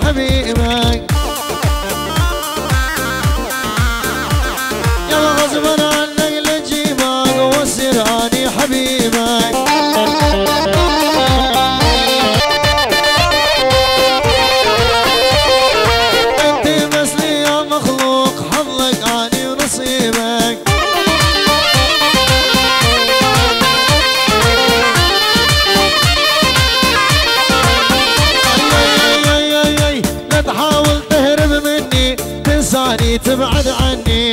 حبيبك يلا غصبا عنك لجيبك وصير اني حبيبك انت بس لي يا مخلوق حظك اني ونصيبك لا تحاول تهرب مني تنساني تبعد عني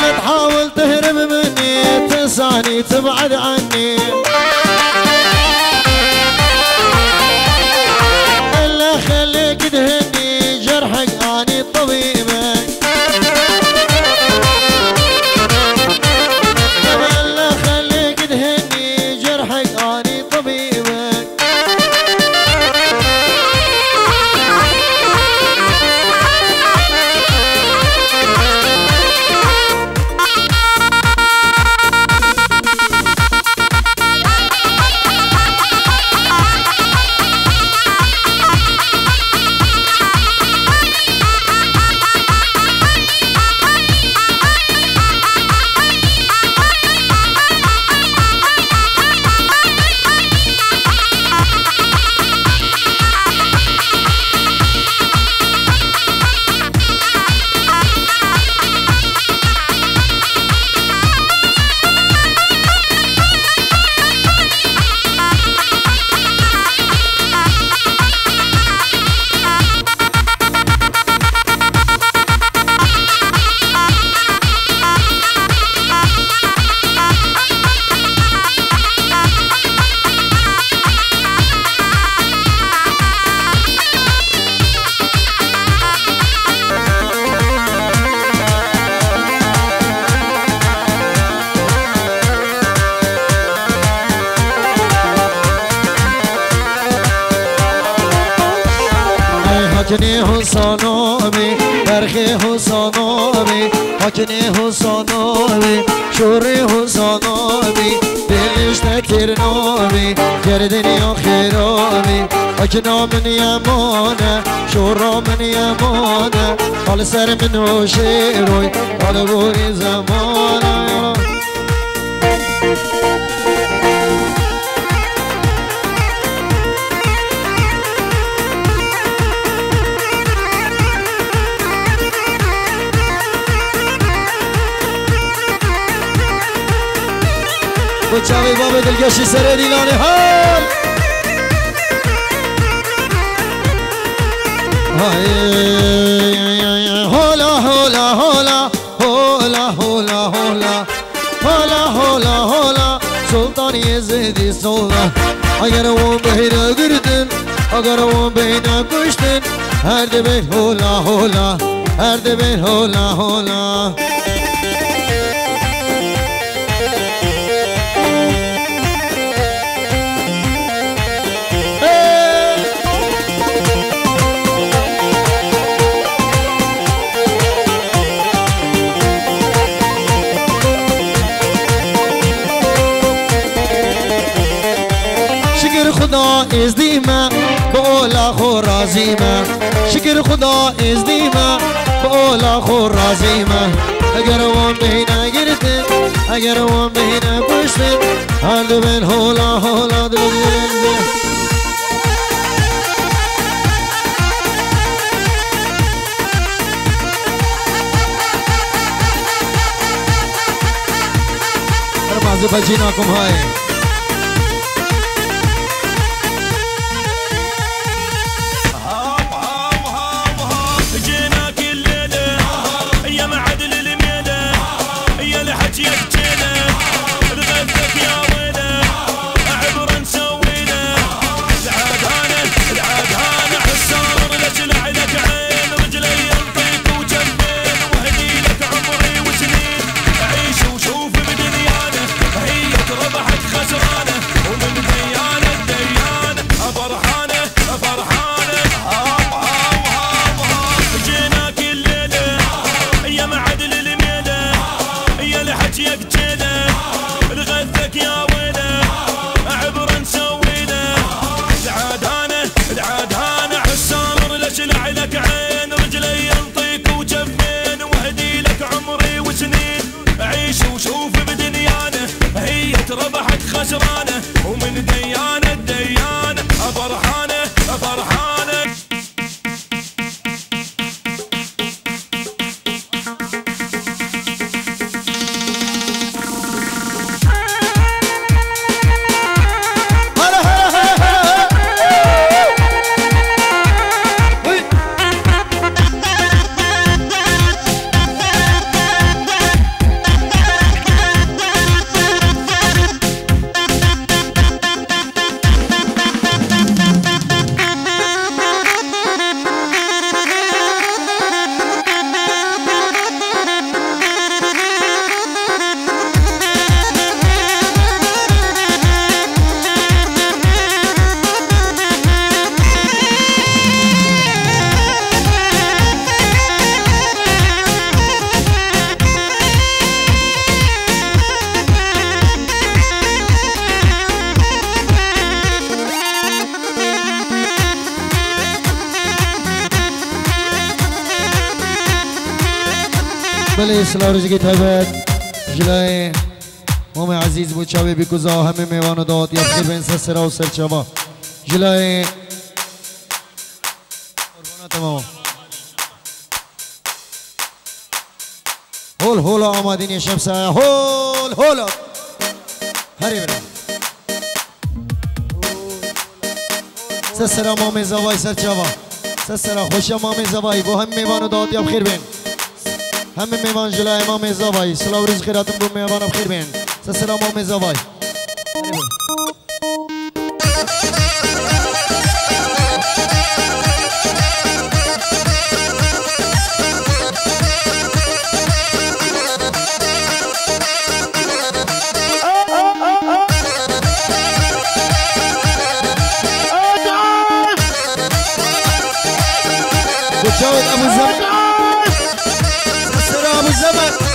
لا تحاول تهرب مني تنساني تبعد عني الا خليك تهني جرحك اني طبيبك الا خليك تهني جرحك اني طبيبك حکنی حسانومی برخی حسانومی حکنی حسانومی شوری حسانومی دلش نترنومی گردنی آخرامی حکنا من یمانه شورا من یمانه حال سر من هوشی روی حال بوی زمانه وچاوی باب دلگشی سر دیلانه حال هولا هولا هولا هولا هولا هولا هولا هولا هولا سلطان يزيدي سلطان اگر اون بهینا گردن اگر اون بهینا کشتن هر دبیر هولا هولا هر دبیر هولا هولا خدا ازدیمه بالا خو رازیمه شکر خدا ازدیمه بالا خو رازیمه اگر وان بهینه گرتن اگر وان بهینه کشتن هر دو بین هولا هولا دو بین ارمازه بجیناکم های ربحت ربحت خسرانه ومن ديانه الديانه فرحانه فرحانه. بله سلام رزقی تایبت جلای مام عزیز بود چاوی بیکوزا همه میوان و داد یا بخیر به انسان سرا و سرچابا جلای قربانات ماما هول هولا آمادین یه شب سایه هول هولا هری برم سسرا مام زوای سرچابا سسرا خوشا مام زوای با هم میوان و داد یا بخیر بین همه میوان جلای امام زوای سلام روز خیراتم بو میوان بخیر بین سلام امام زوای بشاود ابو زمان ابو الزمن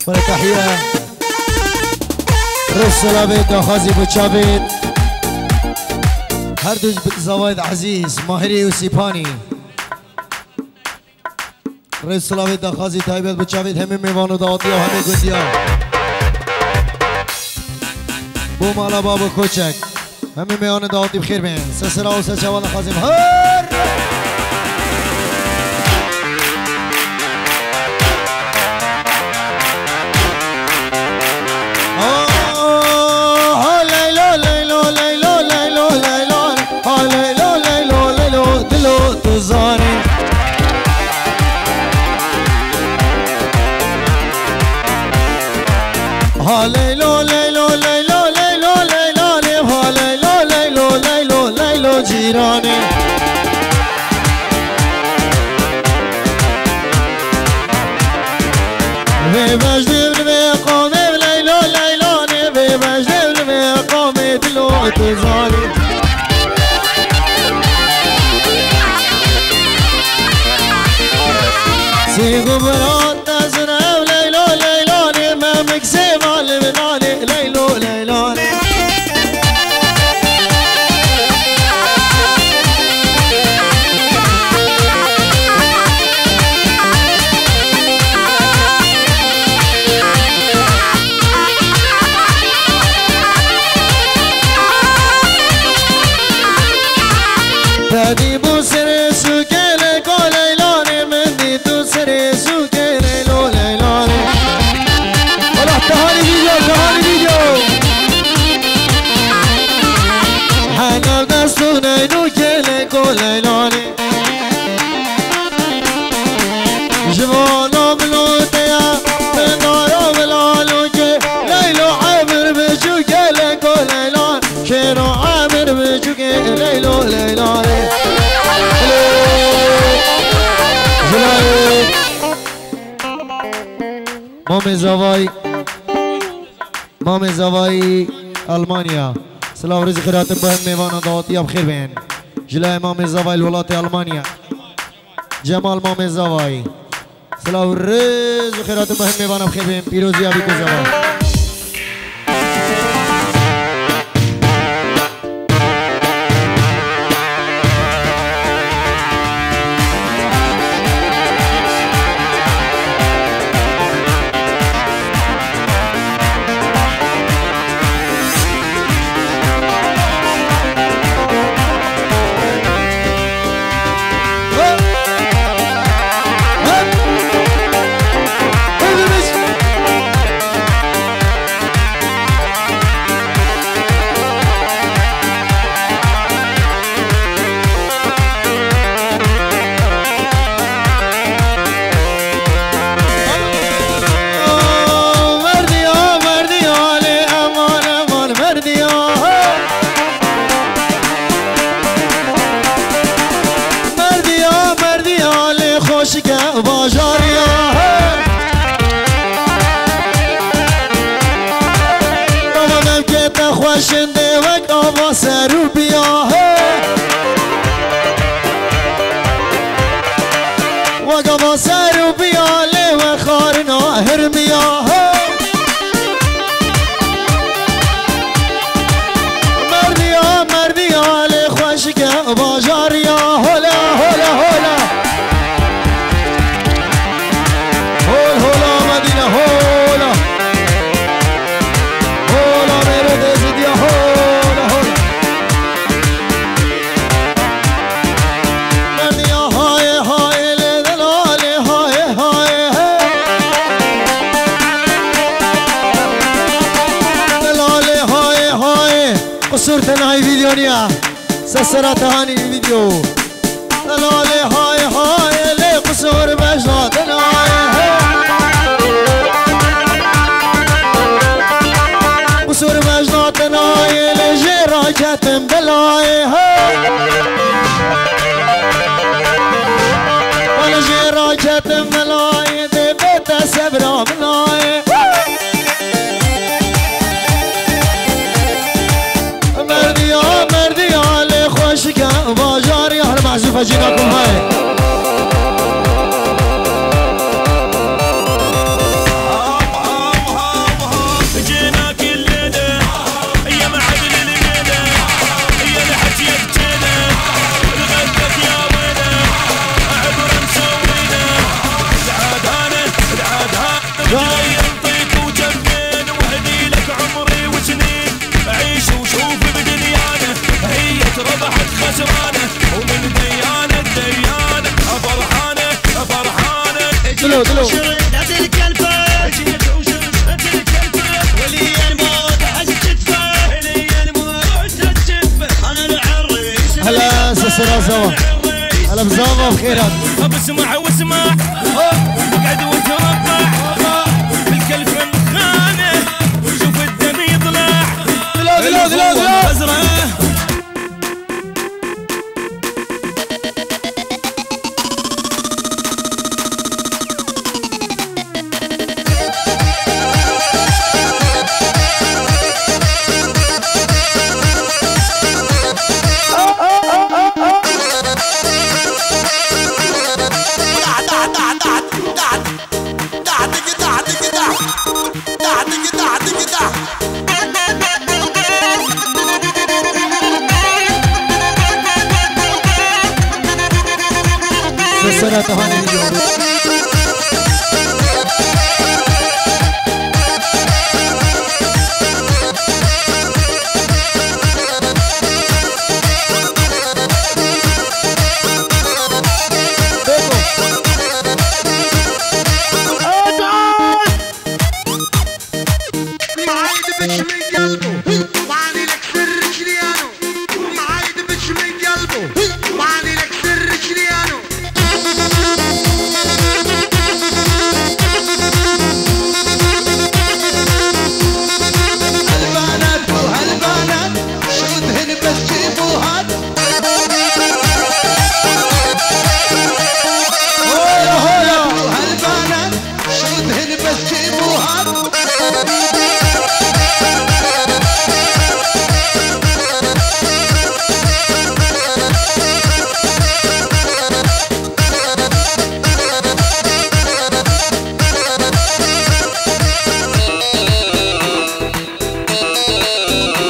برای تحیه رسول بيت وخازي بوشابيت هردوج زوايد عزيز ماهري وسيباني رسول بيت وخازي تايبت بوشابيت همي ميوانو داوتي وهمي قنديا بو مالا بابا کوچک همه میان دعاتی بخیر بین سسرا و سچوان خازم هر لیلا لیلا لیلا لیلا لیلا لیلا لیلا لیلا دلو تو زانی لیلا لیلا لیلا لیلا لیلا لیلا لیلا لیلا لیلا جیرانی به وجد به قامه لیلا لیلا به وجد به قامه دلو تو زانی سیگو برات نزنه لیلا لیلا ما مکسیم علی بنانی لیلا لیلا بدی بو سر سوکل کو لیلانی من دی تو سر سوکل لیلا لیلانی ولا تهاني فيديو حنا دستونه اینو کل کو لیلانی جوانا بلوتیا بندارا بلالو که لیلو عبر بجو کل کو لیلان شیرو عبر بجو که لیلو لیلانی مام زوای المانیا سلام روز خیرات بهم میوان دعاتی بخیر بین جلای مام زوای الولات المانیا جمال مام زوای سلام روز خیرات بهم میوان بخیر بین پیروزی ابی کو زوای شنده وک آوا سرو بیا وک آوا سرو بیا لی و خارنا هرمیا مردیا مردیا لی خوشک باجاریا هولا هولا هولا هول هولا مدینه هولا هولا میرو دزدیا هولا هولا مردیا های های لدلالی های های دلالی های های قصور تنهایی ویدیو نیا سسرات هانی ویدیو دلالی های های لی قصور بجنات نهای قصور بجنات نهای لی جراجتم بلای ولی جراجتم بلای دی بیت سبرا بلای مردیا مردیا لی خوشکا باجاری هر معزوفه جیناکم های دلو دلو هلا سسرا زوا هلا بزوا بخيرات اسمع واسمع اقعد وتوقع الكل فنخانه وشوف الدم يطلع دلو دلو دلو سسرا تهاني اليوم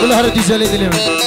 كلها ردي زليد اليوم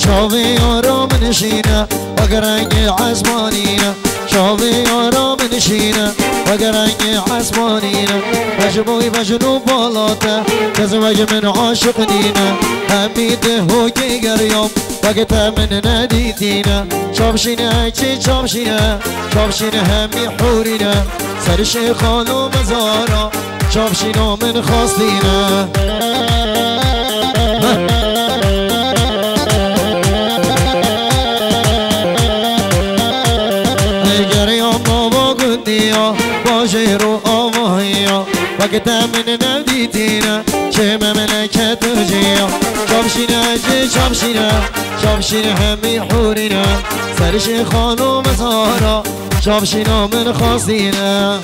شوفي آرام نشینه وگر رنگ عزمانینه شوفی آرام نشینه وگر رنگ عزمانینه مجموعی مجنون بالاته کزوج من عاشق دینه همیده هوگی گریام وقت من ندیدینه چابشینه چی چابشینه چابشینه همی حورینه سرش خانو مزارا چابشینه من خواستینه باجي رو آواهیا وقت من ندیدینه چه مملکت جیا چابشینه چه چابشینه چابشینه همی حورینه سرش خانو مزارا چابشینه من خواستینه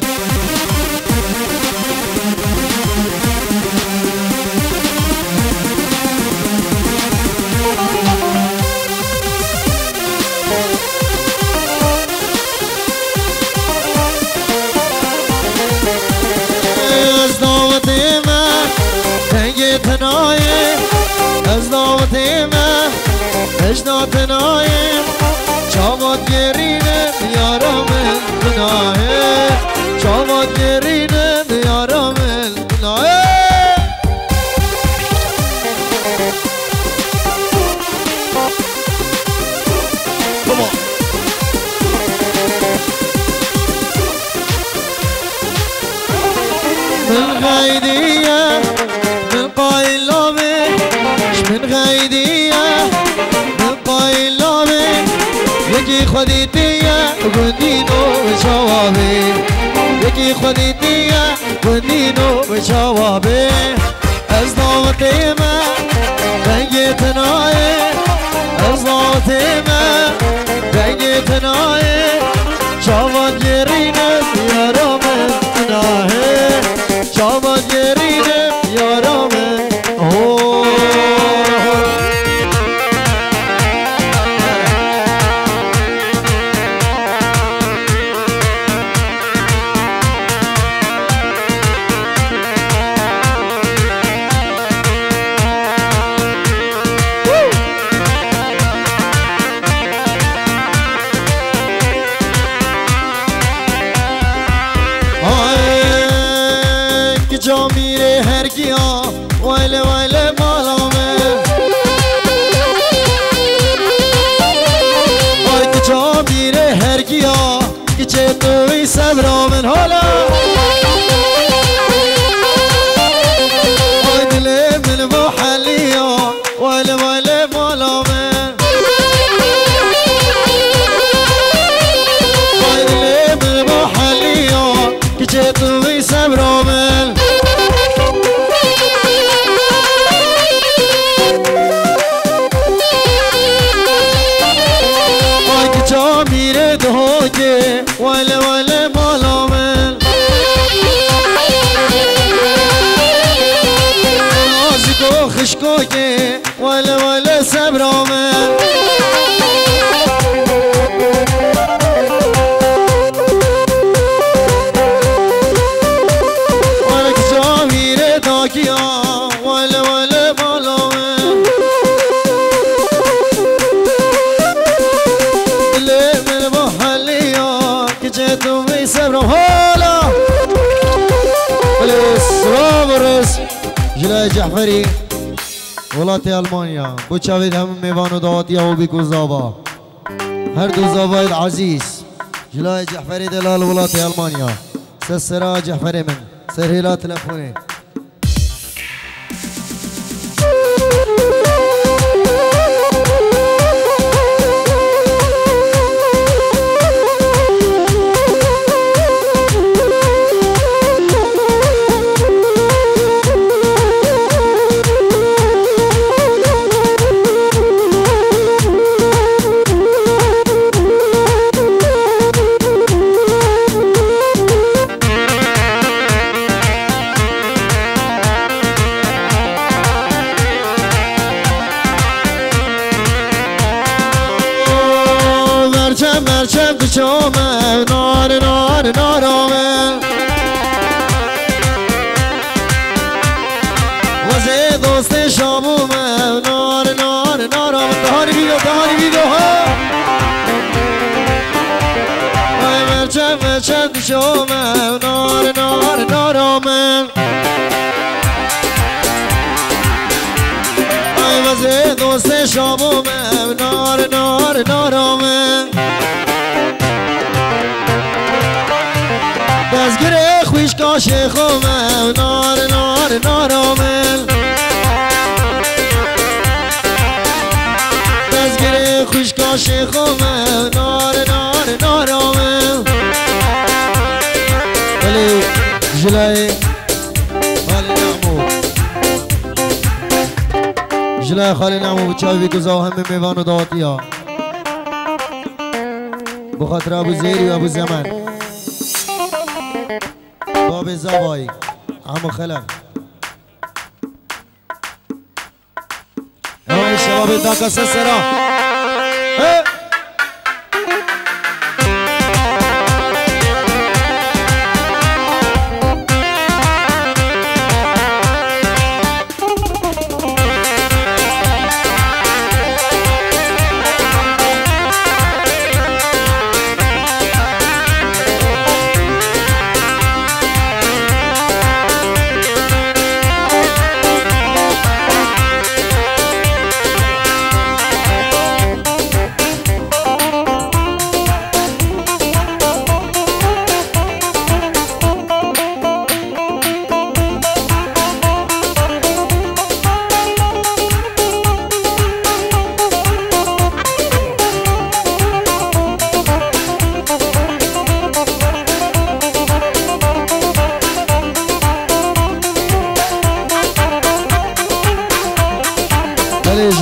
از دعوت من اجنات نایم چاوات گرینه بیارم گناه چاوات گرینه بیارم گناه من غیدیه من قایل لامه من غیدیه من قایل لامه یکی خودی دیه گندینو به جوابه یکی خودی دیه گندینو به جوابه از دعوت من رنگ تنایه از دعوت من رنگ تنایه گرینم یارامن ناهه شامت گرینم یارامن جامیره هرگیا ویله ویله مالامه آی که جامیره هرگیا که چه توی صبرامن حالا آی دل من محلیا ویله ویله مالامه آی دل من محلیا که چه توی صبرامن میره دهوگه وله وله مالامن نازی کو خشکوگه وله وله صبرامن وله کجا میره داگیا وله وله مالامن تو می صبرم حالا الاسلام ورس جلای جعفری ولات المانیا بچاوید همه میوان و دعاتی و بیکو زابا هر دو زابای عزیز جلای جعفری دلال ولات المانیا سسرا جعفری من سرهیلا تلفونی مرچم تو چومه نار نار نارامه وزه دوست شامومه نار نار نارامه دهانی بیگو ها مرچم تو چومه نار نار نارامه وزه دوست شامومه نار نار نارامه دزگیر خویش کاش خومه نار نار نارامل دزگیر خویش کاش خومه نار نار نارامل ولی جلای خالی نعمو جلای خالی نعمو بچاوی بگذاو همه میوان و داواتی ها بخاطر ابو زیری و ابو زمان باب زبایی عمو خلف همه شباب داکا سسرا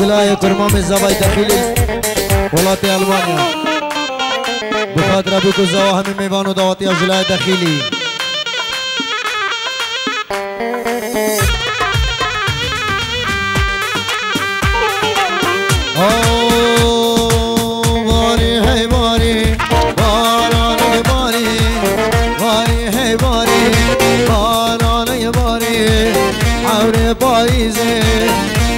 جلای ترمام زبای داخلی ولات المانیا بخاطر ابوك الزوا همي ميوان ودعواتي اجلاء داخلي باري هي باري باراني باري باري هي باري باراني باري عوري بايزي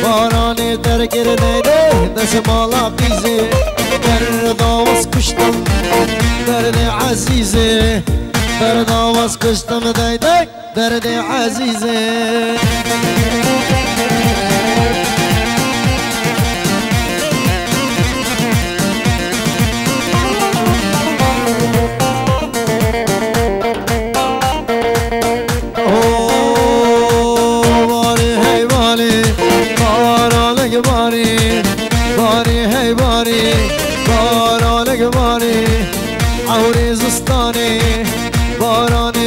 باراني تركر ديدي دسمالا قيزي دردا واسكشتم دردي عزيزي دردا واسكشتم ديدي دردي عزيزي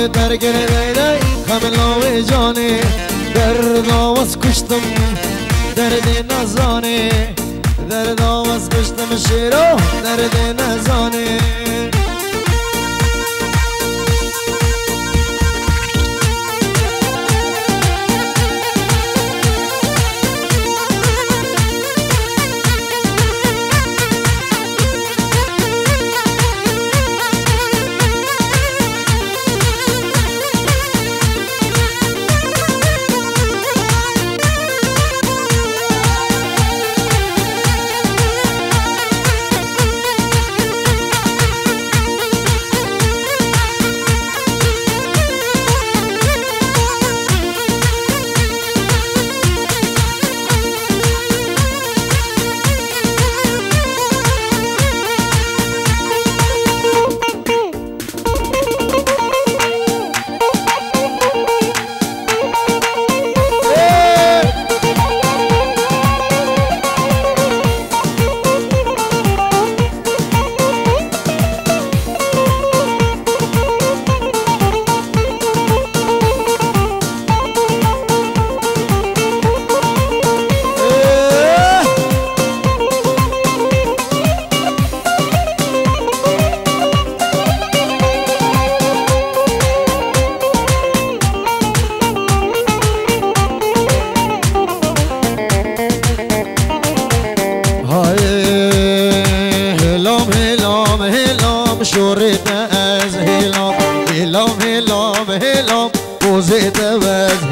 درگر دیدی خملاوی جانی درد آواز کشتم درد نزانی درد آواز کشتم شیرو درد نزانی شورت از هلام هلام هلام هلام بوزت از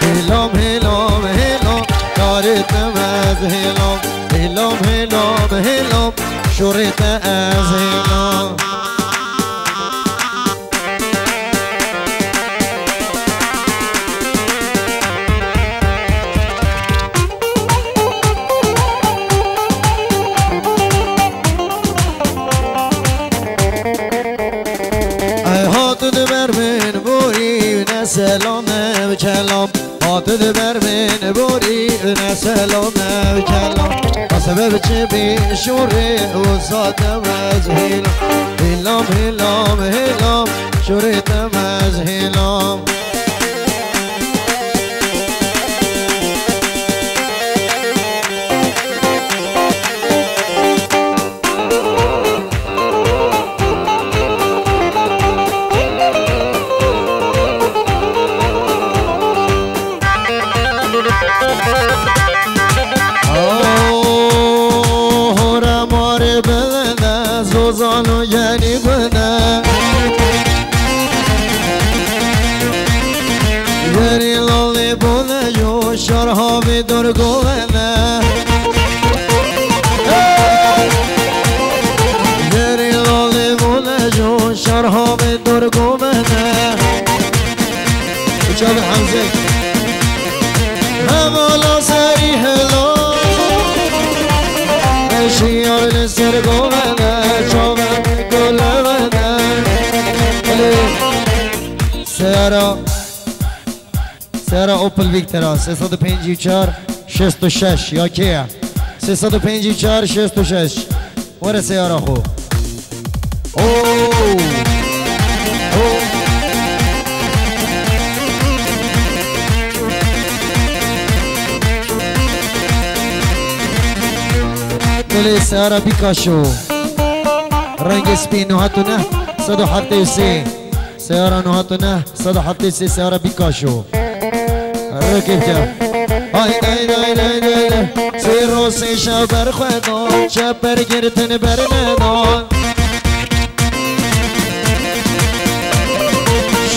هلام هلام هلام کارت از هلام هلام هلام هلام شورت از هلام سلام و کلام حاطد بر من بوری نه سلام و کلام سبب چه بیشوره و ساتم از هلام هلام هلام شورتم از هلام زانو یعنی بنا یعنی لالی بنا جو شرها بی درگو بنا یعنی لالی بنا جو شرها بی درگو بنا بچاب حمزه همالا سری هلا شیار سرگو بنا سیارا اوپل ویکترا 354 66 یا کیه 354 66 وره سیارا خو دلی سیارا پیکاشو رنگ سپین نوهاتونه 173 سیاره نوهاتونه 173 سیاره بیکاشو رکبتم های دای دای دای دای سی روزی شب بر خودان شب بر گرتن بر ندان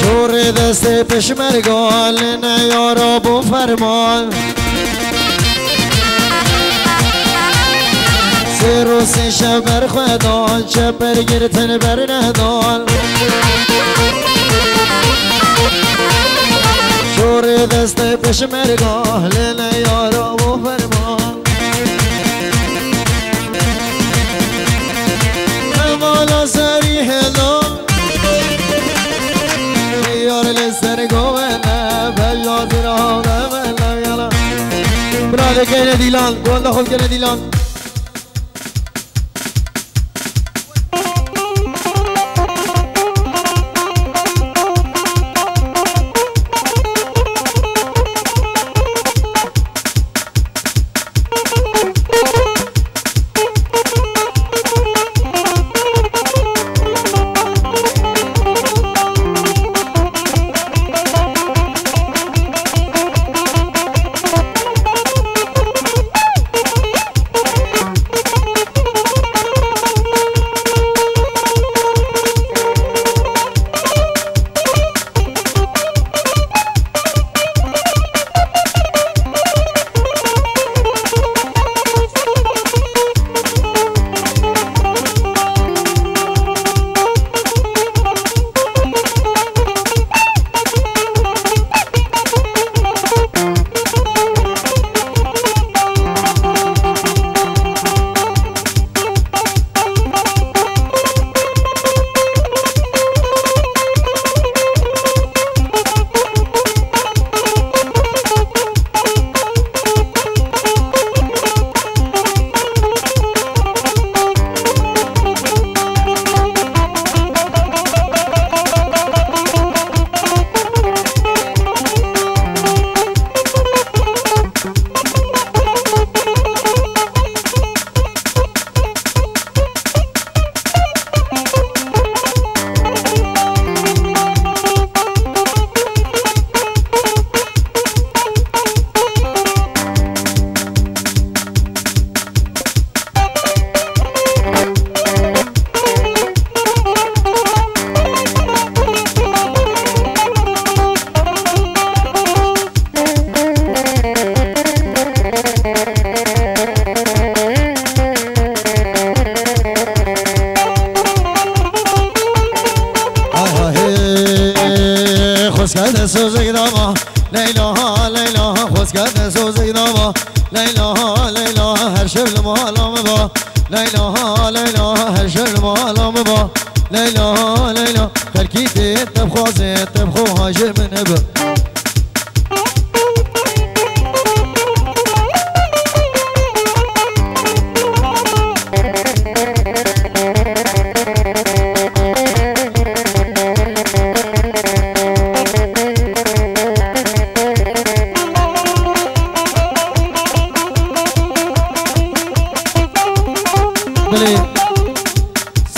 شور دست پشمرگان نیارا بو فرمان سی روزی شب بر خودان شب بر گرتن بر ندان شور دست پشمرگان نیارا بو فرمان مالا سری هلو یار لسر گوهنه بجاز را دمه یالا براده کنه دیلان گونده خوب کنه دیلان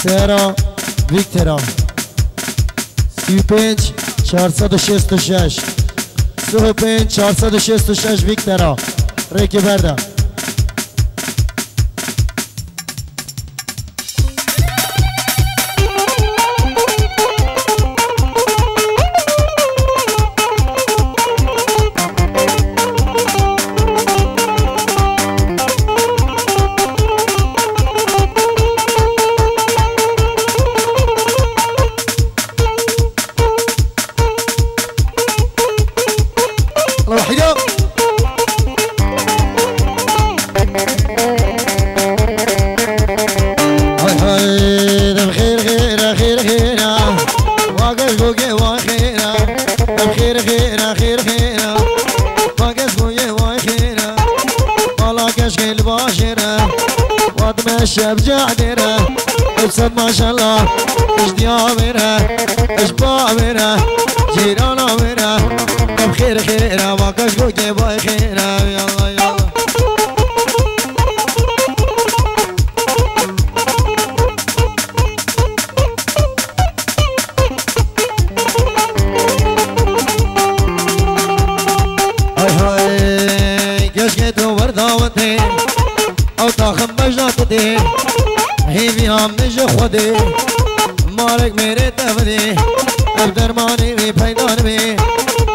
سیارا ویکترا 35 466 35 466 ویکترا ریکی برده شب جعدنا ابسط ما شاء الله ايش ديامنا ايش بامنا جيرانا منا بخير خيرنا ما كشكو باي خيرنا يلا يلا دي او تاخم مجنات دي هي بيها مج خودي مالك ميري تفدي بدرماني بي بيدان بي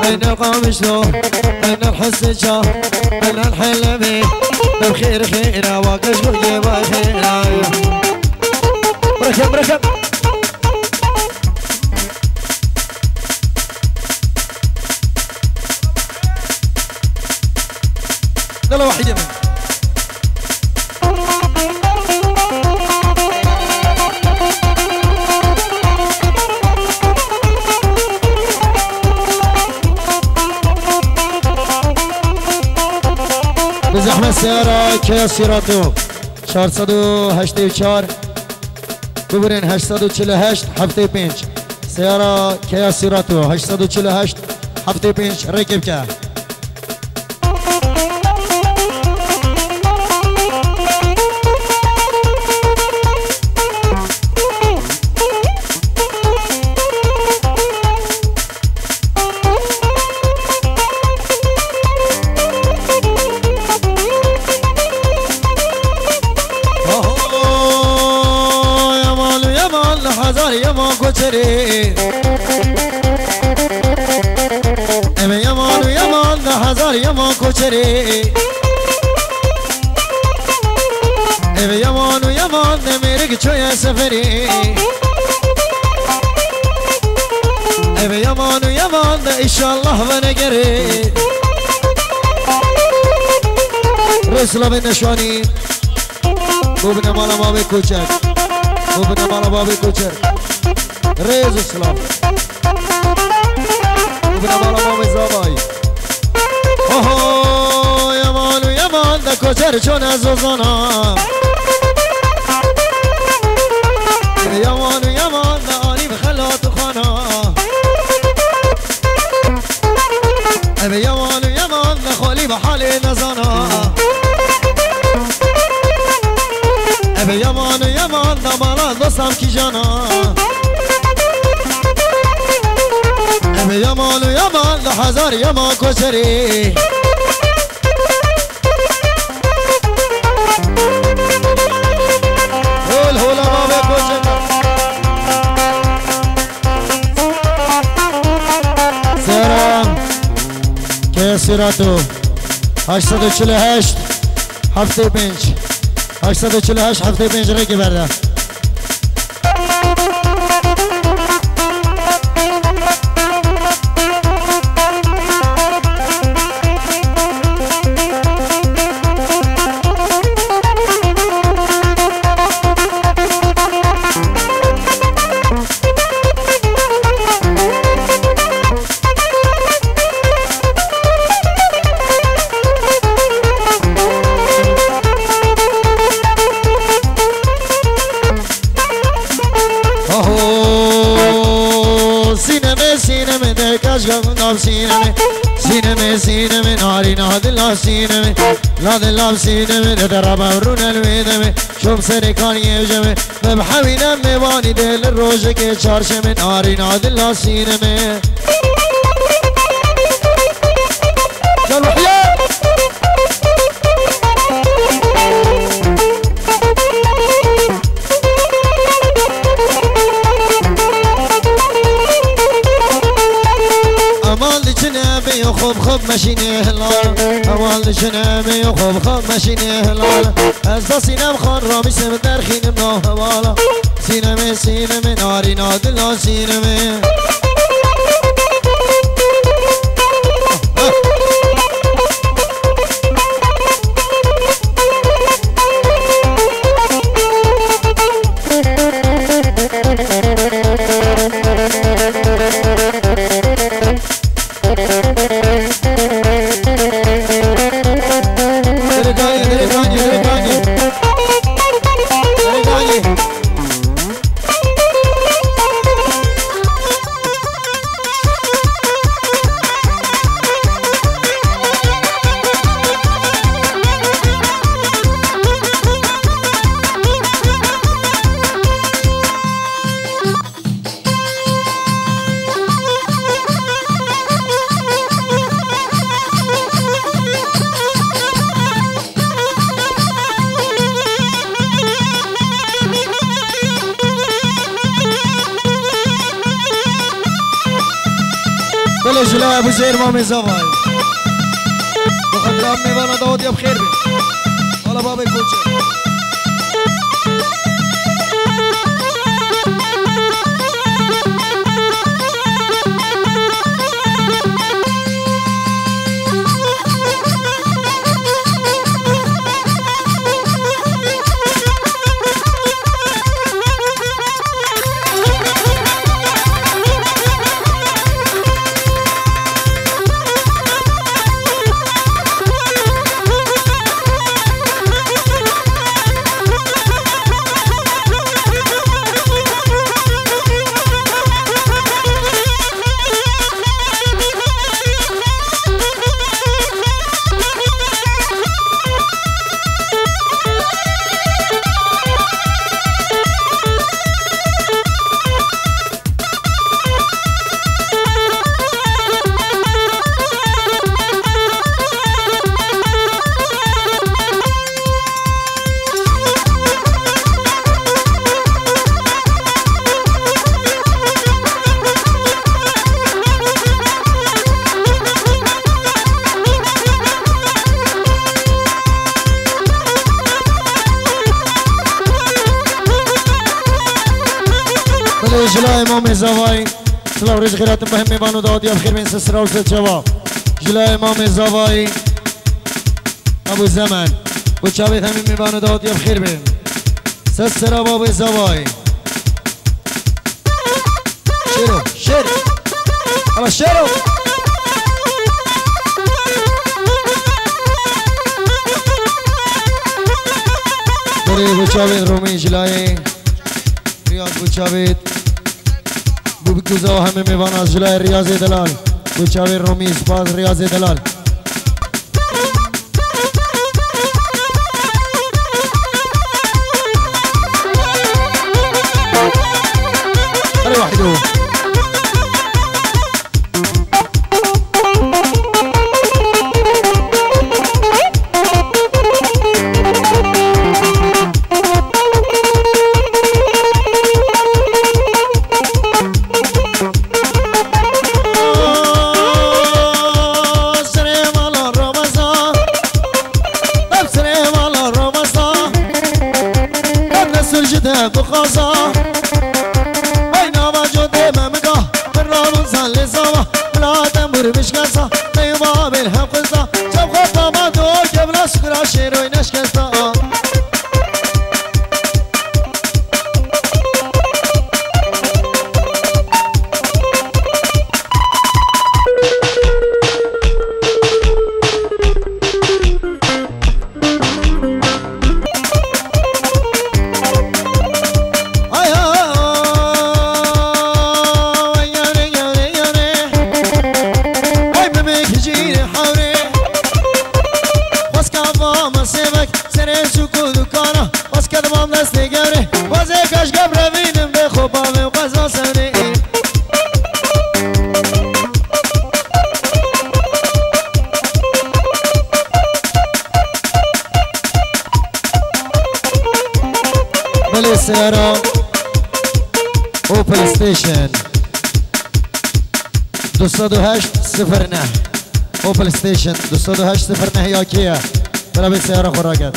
اين القامش له اين الحس شا اين الحل بي بخير خيرا واقش قلبي بخيرا بركب بركب يلا واحد يمين بزحمة السيارة كيا سيراتو 484 ببرين 848 حفتي بينش سيارة كيا سيراتو 848 حفتي بينش ركب كا كوتري ام يمان يمان هزار يمان كوتري ام يمان يمان ميرك شوية سفري ام يمان يمان ان شاء الله بنقري رسلا بالنشواني وبنا مالا بابي كوتشر وبنا مالا بابي كوتشر ريز السلام وبنا مالا بابي زاباي اوه يمان ويمان دا كوتشر شون ازوزانا يمان ويمان دا اني بخلات خانا ابي يمان ويمان دا خولي بحالي نزانا ابي يمان ويمان دا مالا دوستم کی جانا ابي يمان ويمان دا هزار يمان كوشري هول هولا بابي كوشري سيرام كيسيراتو 848 هفته بنج 848 هفته بنج رگی برده سينمي ناري نادل لا سينمي نادل لا سينمي ندرب ورون الويدمي شوف سركان يوجمي ببحوي دمي واني دل الروج كي شارشمي ناري نادل لا سينمي قالوا حياه خوب خوب ماشینه هلال اول جنبه خوب خوب ماشینه هلال از دا سینم خان را میسم در خینم ناهوالا سینم ناری نادلا سینم جلال ابو زهير مامي زواي بخطرات ميوانا داود يا بخير بي ولا بابا كوتشي جلای امام زوای سلام ریز خیرات بهم میوانو داد یا بخیر من سسرا و جواب جلای امام زوای ابو زمان و چاوید همین میوانو داد یا بخیر بین سسرا بابو زوای شیر اما شیرو بری و چاوید رومی جلای ریاض بوچاوید بوبکوزا و همه میوان از جلای ریاض دلال بوچاوید رومی سپاس ریاض دلال هر واحدو سيارة اوبل ستيشن 208 اوبل ستيشن 208 يا كيا برابي سيارة خراجات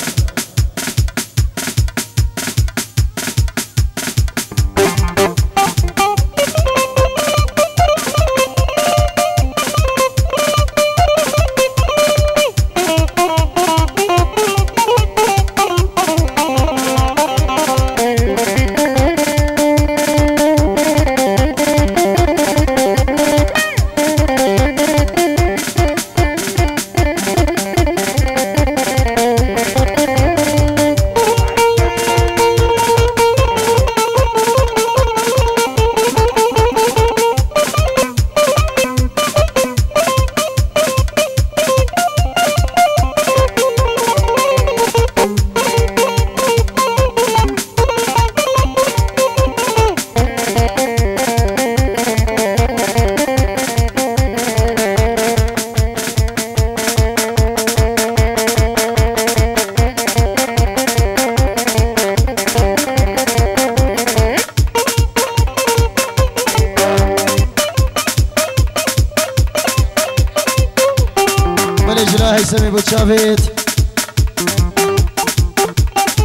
من جلا هيثمي بوتشافيت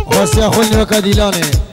خواستی اخوالنی و کدیلانه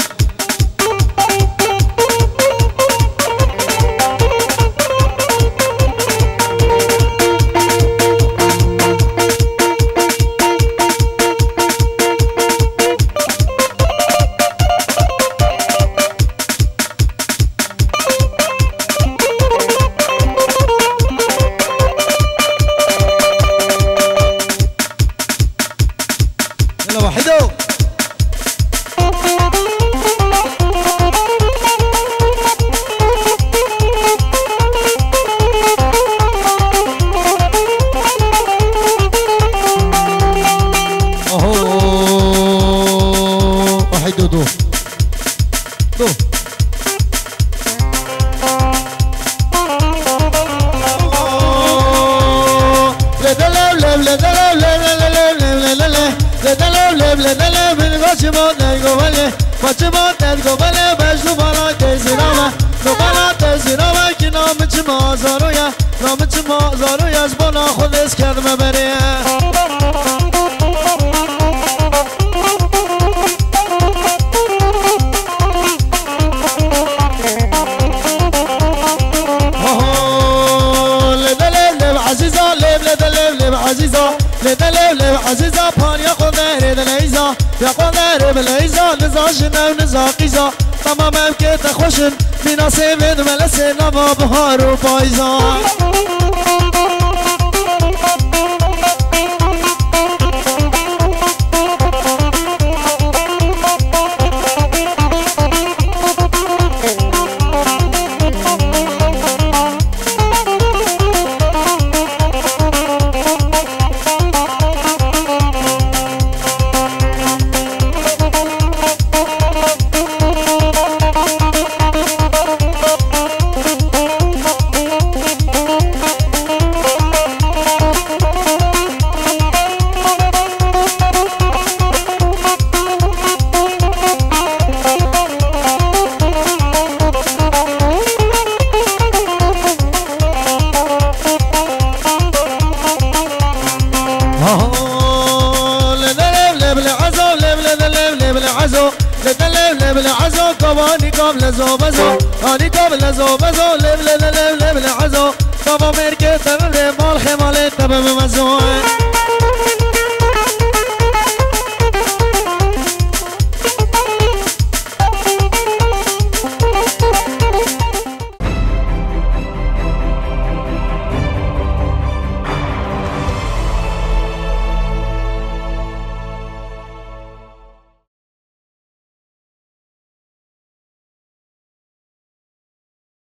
تمام که تخوشن مناسب ملس نوا بهار و پایزان آنی قبل زو بزو لب لب لب لب لعزو بابا مرکه تبب مال خماله تبب مزو